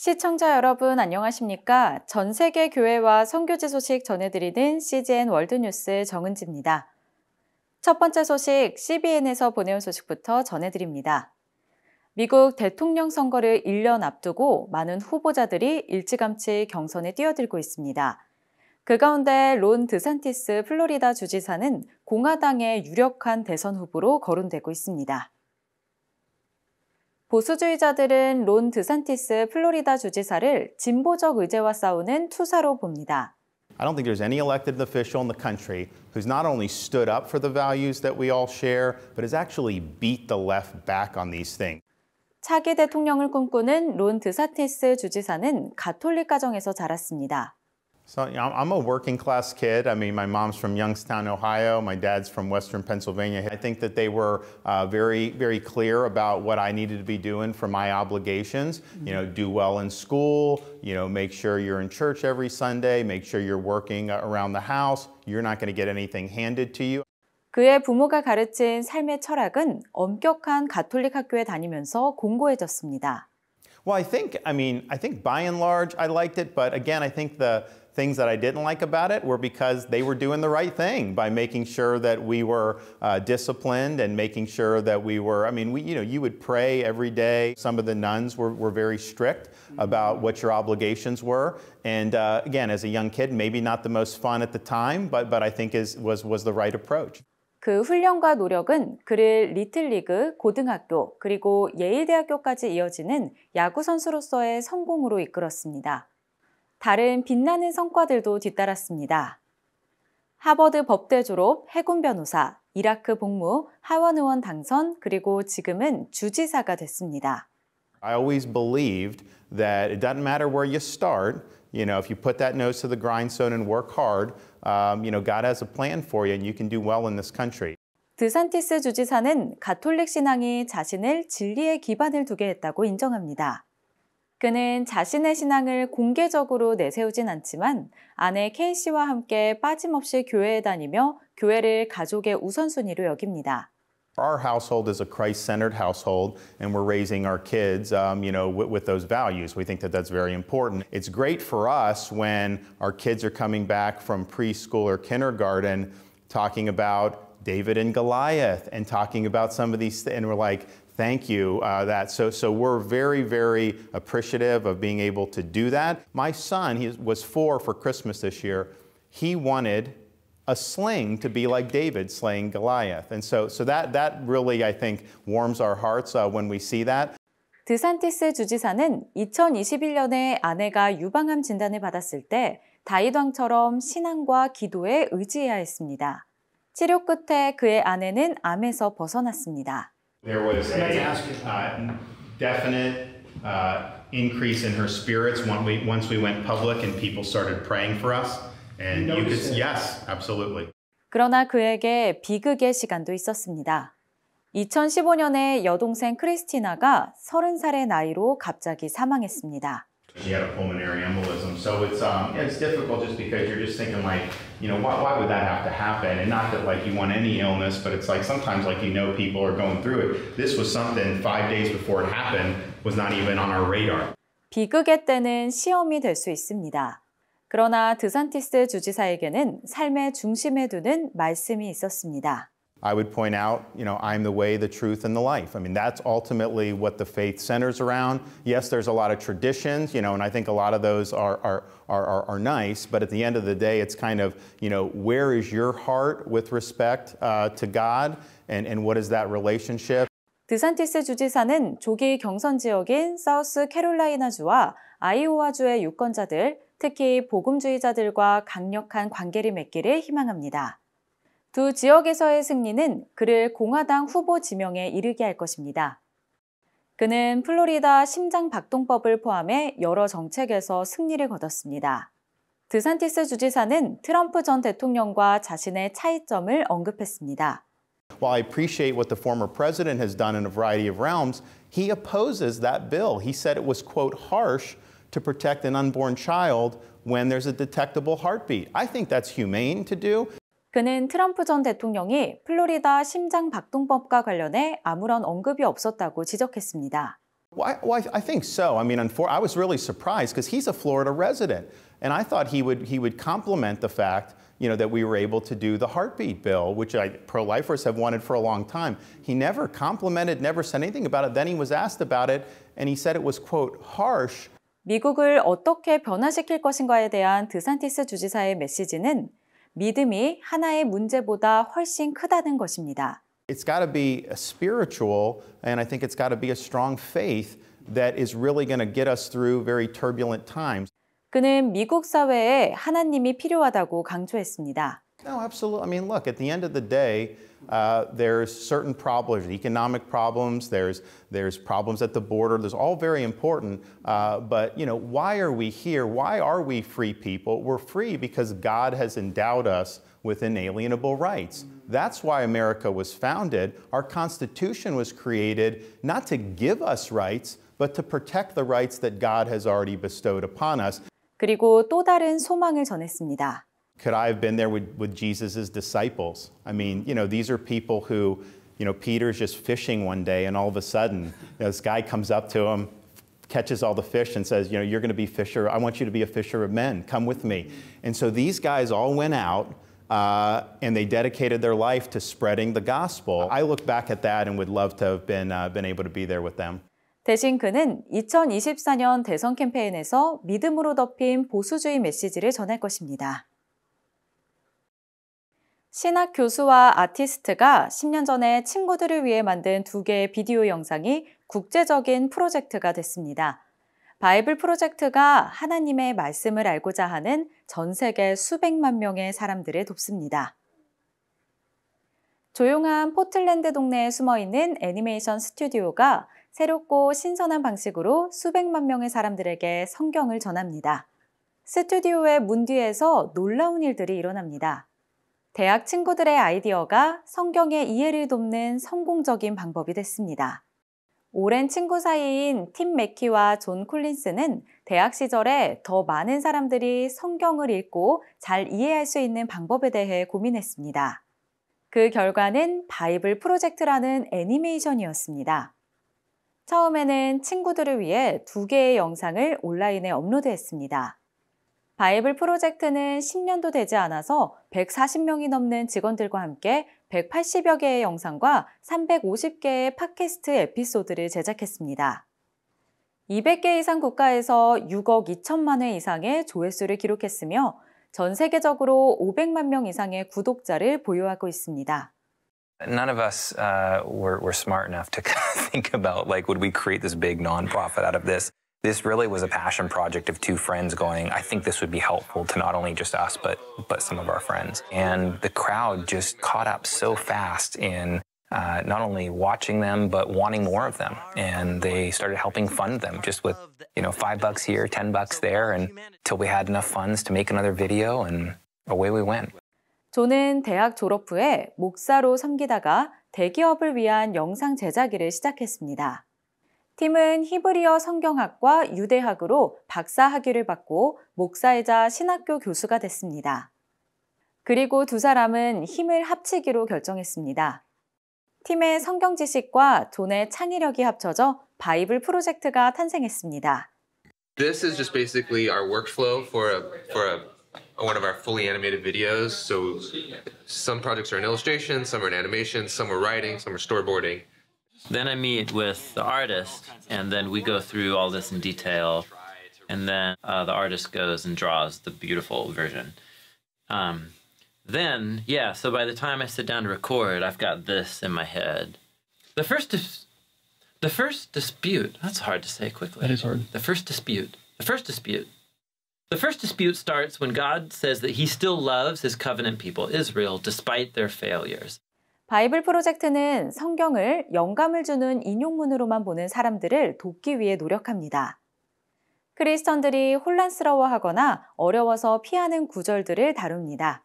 시청자 여러분 안녕하십니까? 전 세계 교회와 선교지 소식 전해드리는 CGN 월드뉴스 정은지입니다. 첫 번째 소식 CBN에서 보내온 소식부터 전해드립니다. 미국 대통령 선거를 1년 앞두고 많은 후보자들이 일찌감치 경선에 뛰어들고 있습니다. 그 가운데 론 드산티스 플로리다 주지사는 공화당의 유력한 대선 후보로 거론되고 있습니다. 보수주의자들은 론 드산티스 플로리다 주지사를 진보적 의제와 싸우는 투사로 봅니다. I don't think there's any elected official in the country who's not only stood up for the values that we all share, but has actually beat the left back on these things. 차기 대통령을 꿈꾸는 론 드산티스 주지사는 가톨릭 가정에서 자랐습니다. So I'm a working class kid. I mean, my mom's from Youngstown, Ohio. My dad's from Western Pennsylvania. I think that they were very clear about what I needed to be doing for my obligations. You know, do well in school, make sure you're in church every Sunday, make sure you're working around the house. You're not going to get anything handed to you. 그의 부모가 가르친 삶의 철학은 엄격한 가톨릭 학교에 다니면서 공고해졌습니다. Well, I think by and large I liked it, but again, I think the things that I didn't like about it were because they were doing the right thing by making sure that we were disciplined and making sure that we were, you would pray every day. Some of the nuns were very strict about what your obligations were. And again, as a young kid, maybe not the most fun at the time, but I think was the right approach. 그 훈련과 노력은 그를 리틀리그, 고등학교, 그리고 예일대학교까지 이어지는 야구 선수로서의 성공으로 이끌었습니다. 다른 빛나는 성과들도 뒤따랐습니다. 하버드 법대 졸업, 해군 변호사, 이라크 복무, 하원 의원 당선, 그리고 지금은 주지사가 됐습니다. I always believed that it doesn't matter where you start. If you put that nose to the grindstone and work hard, God has a plan for you and you can do well in this country. 드산티스 주지사는 가톨릭 신앙이 자신을 진리에 기반을 두게 했다고 인정합니다. 그는 자신의 신앙을 공개적으로 내세우진 않지만 아내 케이시와 함께 빠짐없이 교회에 다니며 교회를 가족의 우선순위로 여깁니다. Our household is a Christ-centered household, and we're raising our kids, with those values. We think that that's very important. It's great for us when our kids are coming back from preschool or kindergarten talking about David and Goliath and talking about some of these, and we're like, thank you. So we're very appreciative of being able to do that. My son, he was 4 for Christmas this year. He wanted a sling to be like David slaying Goliath. And so that really, I think, warms our hearts when we see that. 드산티스 주지사는 2021년에 아내가 유방암 진단을 받았을 때 다윗 왕처럼 신앙과 기도에 의지해야 했습니다. 치료 끝에 그의 아내는 암에서 벗어났습니다. There was a definite increase in her spirits once we went public and people started praying for us. And you could, yes, absolutely. 그러나 그에게 비극의 시간도 있었습니다. 2015년에 여동생 크리스티나가 30살의 나이로 갑자기 사망했습니다. She had a pulmonary embolism, so it's difficult just because you're just thinking why would that have to happen? And not that you want any illness, but it's sometimes people are going through it. This was something 5 days before it happened was not even on our radar. 비극의 때는 시험이 될 수 있습니다. 그러나 드산티스 주지사에게는 삶의 중심에 두는 말씀이 있었습니다. I would point out, I'm the way, the truth, and the life. That's ultimately what the faith centers around. Yes, there's a lot of traditions, and I think a lot of those are nice, but at the end of the day, it's kind of, where is your heart with respect to God, and what is that relationship? 드산티스 주지사는 조기 경선 지역인 사우스 캐롤라이나주와 아이오와주의 유권자들, 특히 복음주의자들과 강력한 관계를 맺기를 희망합니다. 두 지역에서의 승리는 그를 공화당 후보 지명에 이르게 할 것입니다. 그는 플로리다 심장박동법을 포함해 여러 정책에서 승리를 거뒀습니다. 드산티스 주지사는 트럼프 전 대통령과 자신의 차이점을 언급했습니다. While I appreciate what the former president has done in a variety of realms, he opposes that bill. He said it was, quote, harsh to protect an unborn child when there's a detectable heartbeat. I think that's humane to do. 그는 트럼프 전 대통령이 플로리다 심장박동법과 관련해 아무런 언급이 없었다고 지적했습니다. I think so. I mean, I was really surprised because he's a Florida resident, and I thought he would compliment the fact, that we were able to do the heartbeat bill, which pro-lifers have wanted for a long time. He never complimented, never said anything about it. Then he was asked about it, and he said it was, quote, harsh. 미국을 어떻게 변화시킬 것인가에 대한 드산티스 주지사의 메시지는 믿음이 하나의 문제보다 훨씬 크다는 것입니다. It's got to be a spiritual, and I think it's got to be a strong faith that is really going to get us through very turbulent times. 그는 미국 사회에 하나님이 필요하다고 강조했습니다. No, absolutely. I mean, look, at the end of the day, there's certain problems, economic problems, there's problems at the border, there's all very important, but, why are we here? Why are we free people? We're free because God has endowed us with inalienable rights. That's why America was founded. Our Constitution was created not to give us rights, but to protect the rights that God has already bestowed upon us. 그리고 또 다른 소망을 전했습니다. Could I have been there with Jesus' disciples? I mean, these are people who, Peter's just fishing one day, and all of a sudden, this guy comes up to him, catches all the fish, and says, you're going to be fisher. I want you to be a fisher of men. Come with me. And so these guys all went out, and they dedicated their life to spreading the gospel. I look back at that and would love to have been able to be there with them. 대신 그는 2024년 대선 캠페인에서 믿음으로 덮인 보수주의 메시지를 전할 것입니다. 신학 교수와 아티스트가 10년 전에 친구들을 위해 만든 2개의 비디오 영상이 국제적인 프로젝트가 됐습니다. 바이블 프로젝트가 하나님의 말씀을 알고자 하는 전 세계 수백만 명의 사람들을 돕습니다. 조용한 포틀랜드 동네에 숨어있는 애니메이션 스튜디오가 새롭고 신선한 방식으로 수백만 명의 사람들에게 성경을 전합니다. 스튜디오의 문 뒤에서 놀라운 일들이 일어납니다. 대학 친구들의 아이디어가 성경의 이해를 돕는 성공적인 방법이 됐습니다. 오랜 친구 사이인 팀 맥키와 존 콜린스는 대학 시절에 더 많은 사람들이 성경을 읽고 잘 이해할 수 있는 방법에 대해 고민했습니다. 그 결과는 바이블 프로젝트라는 애니메이션이었습니다. 처음에는 친구들을 위해 2개의 영상을 온라인에 업로드했습니다. 바이블 프로젝트는 10년도 되지 않아서 140명이 넘는 직원들과 함께 180여 개의 영상과 350개의 팟캐스트 에피소드를 제작했습니다. 200개 이상 국가에서 6억 2천만 회 이상의 조회수를 기록했으며 전 세계적으로 500만 명 이상의 구독자를 보유하고 있습니다. None of us were smart enough to think about, would we create this big nonprofit out of this? This really was a passion project of 2 friends going, I think this would be helpful to not only just us, but some of our friends. And the crowd just caught up so fast in not only watching them, but wanting more of them. And they started helping fund them just with, $5 here, $10 there, until we had enough funds to make another video, and away we went. 존은 대학 졸업 후에 목사로 섬기다가 대기업을 위한 영상 제작 일을 시작했습니다. 팀은 히브리어 성경학과 유대학으로 박사 학위를 받고 목사이자 신학교 교수가 됐습니다. 그리고 2 사람은 힘을 합치기로 결정했습니다. 팀의 성경 지식과 존의 창의력이 합쳐져 바이블 프로젝트가 탄생했습니다. This is just basically our workflow for one of our fully animated videos. So some projects are in illustration, some are in animation, some are writing, some are storyboarding. Then I meet with the artist, and then we go through all this in detail, and then the artist goes and draws the beautiful version. So by the time I sit down to record, I've got this in my head. The first dispute, that's hard to say quickly. That is hard. The first dispute starts when God says that he still loves his covenant people, Israel, despite their failures. 바이블 프로젝트는 성경을 영감을 주는 인용문으로만 보는 사람들을 돕기 위해 노력합니다. 크리스천들이 혼란스러워하거나 어려워서 피하는 구절들을 다룹니다.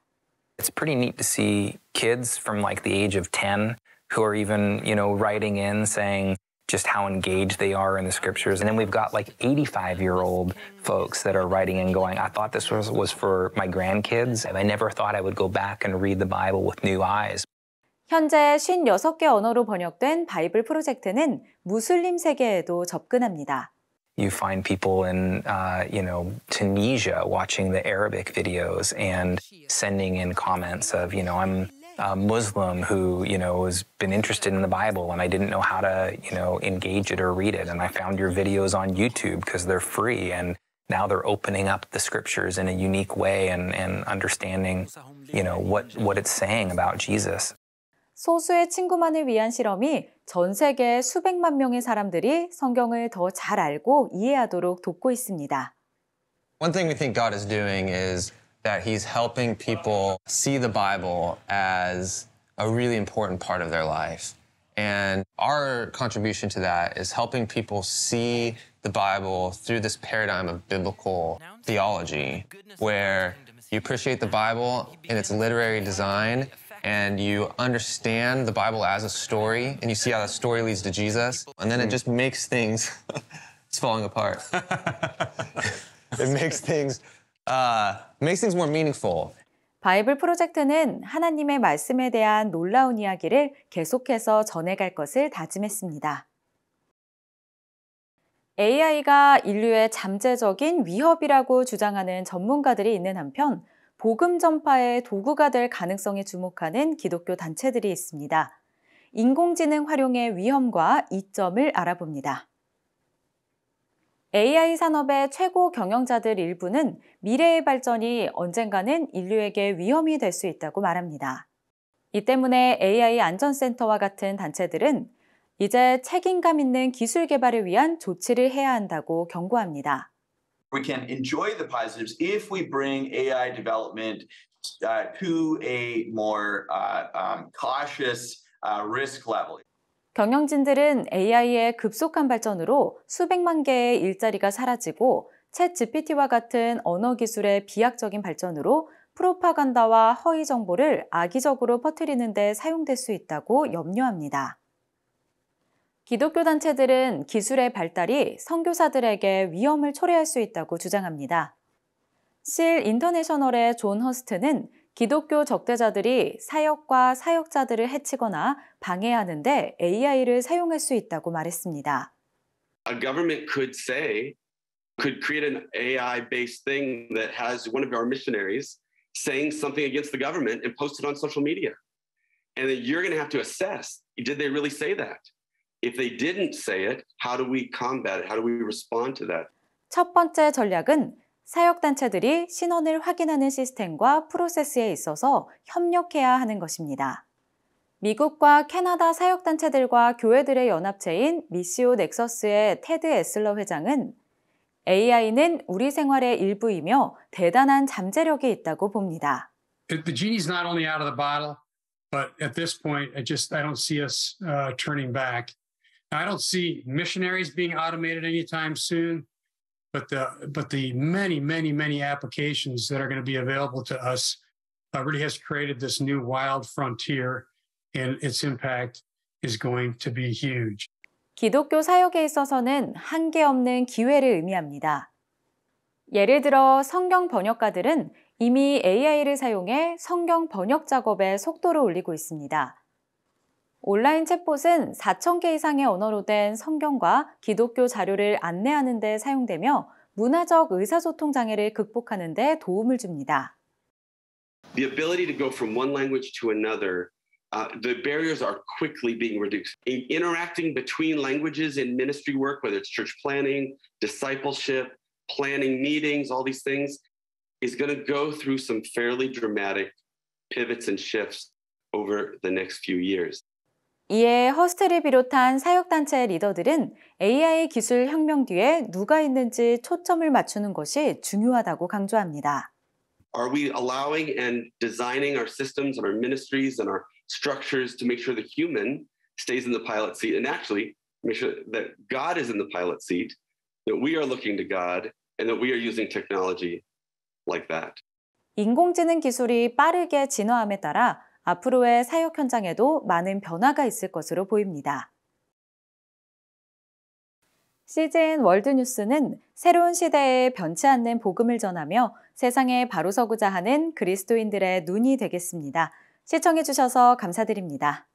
It's pretty neat to see kids from the age of 10 who are even, writing in saying just how engaged they are in the scriptures. And then we've got 85-year-old folks that are writing in going, I thought this was for my grandkids. I never thought I would go back and read the Bible with new eyes. 현재 56개 언어로 번역된 바이블 프로젝트는 무슬림 세계에도 접근합니다. You find people in, Tunisia watching the Arabic videos and sending in comments of, I'm a Muslim who, has been interested in the Bible and I didn't know how to, engage it or read it. And I found your videos on YouTube because they're free. And now they're opening up the scriptures in a unique way and understanding, what it's saying about Jesus. 소수의 친구만을 위한 실험이 전 세계 수백만 명의 사람들이 성경을 더 잘 알고 이해하도록 돕고 있습니다. One thing we think God is doing is that He's helping people see the Bible as a really important part of their life. And our contribution to that is helping people see the Bible through this paradigm of biblical theology, where you appreciate the Bible in its literary design, and you understand the Bible as a story, and you see how that story leads to Jesus, and then it just makes things, it's falling apart. It makes things more meaningful. 바이블 프로젝트는 하나님의 말씀에 대한 놀라운 이야기를 계속해서 전해갈 것을 다짐했습니다. AI가 인류의 잠재적인 위협이라고 주장하는 전문가들이 있는 한편 복음 전파의 도구가 될 가능성에 주목하는 기독교 단체들이 있습니다. 인공지능 활용의 위험과 이점을 알아봅니다. AI 산업의 최고 경영자들 일부는 미래의 발전이 언젠가는 인류에게 위험이 될 수 있다고 말합니다. 이 때문에 AI 안전센터와 같은 단체들은 이제 책임감 있는 기술 개발을 위한 조치를 해야 한다고 경고합니다. We can enjoy the positives if we bring AI development to a more cautious risk level. 경영진들은 AI의 급속한 발전으로 수백만 개의 일자리가 사라지고 챗 GPT와 같은 언어 기술의 비약적인 발전으로 프로파간다와 허위 정보를 악의적으로 퍼뜨리는 데 사용될 수 있다고 염려합니다. 기독교 단체들은 기술의 발달이 선교사들에게 위험을 초래할 수 있다고 주장합니다. 실 인터내셔널의 존 허스트는 기독교 적대자들이 사역과 사역자들을 해치거나 방해하는데 AI를 사용할 수 있다고 말했습니다. A government could create an AI-based thing that has one of our missionaries saying something against the government and post it on social media. And then you're going to have to assess, did they really say that? If they didn't say it, how do we combat it? How do we respond to that? 첫 번째 전략은 사역단체들이 신원을 확인하는 시스템과 프로세스에 있어서 협력해야 하는 것입니다. 미국과 캐나다 사역단체들과 교회들의 연합체인 미시오 넥서스의 테드 에슬러 회장은 AI는 우리 생활의 일부이며 대단한 잠재력이 있다고 봅니다. The genie's not only out of the bottle, but at this point, I don't see us turning back. I don't see missionaries being automated anytime soon, but the many applications that are going to be available to us really has created this new wild frontier, and its impact is going to be huge. 기독교 사역에 있어서는 한계 없는 기회를 의미합니다. 예를 들어 성경 번역가들은 이미 AI를 사용해 성경 번역 작업의 속도를 올리고 있습니다. 온라인 챗봇은 4,000개 이상의 언어로 된 성경과 기독교 자료를 안내하는 데 사용되며 문화적 의사소통 장애를 극복하는 데 도움을 줍니다. The ability to go from one language to another, the barriers are quickly being reduced. Interacting between languages in ministry work, whether it's church planning, discipleship, planning meetings, all these things, is going to go through some fairly dramatic pivots and shifts over the next few years. 이에 허스트를 비롯한 사역단체의 리더들은 AI 기술 혁명 뒤에 누가 있는지 초점을 맞추는 것이 중요하다고 강조합니다. Are we allowing and designing our systems and our ministries and our structures to make sure the human stays in the pilot seat and actually make sure that God is in the pilot seat, that we are looking to God, and that we are using technology like that. 인공지능 기술이 빠르게 진화함에 따라 앞으로의 사역 현장에도 많은 변화가 있을 것으로 보입니다. CGN 월드뉴스는 새로운 시대에 변치 않는 복음을 전하며 세상에 바로 서고자 하는 그리스도인들의 눈이 되겠습니다. 시청해주셔서 감사드립니다.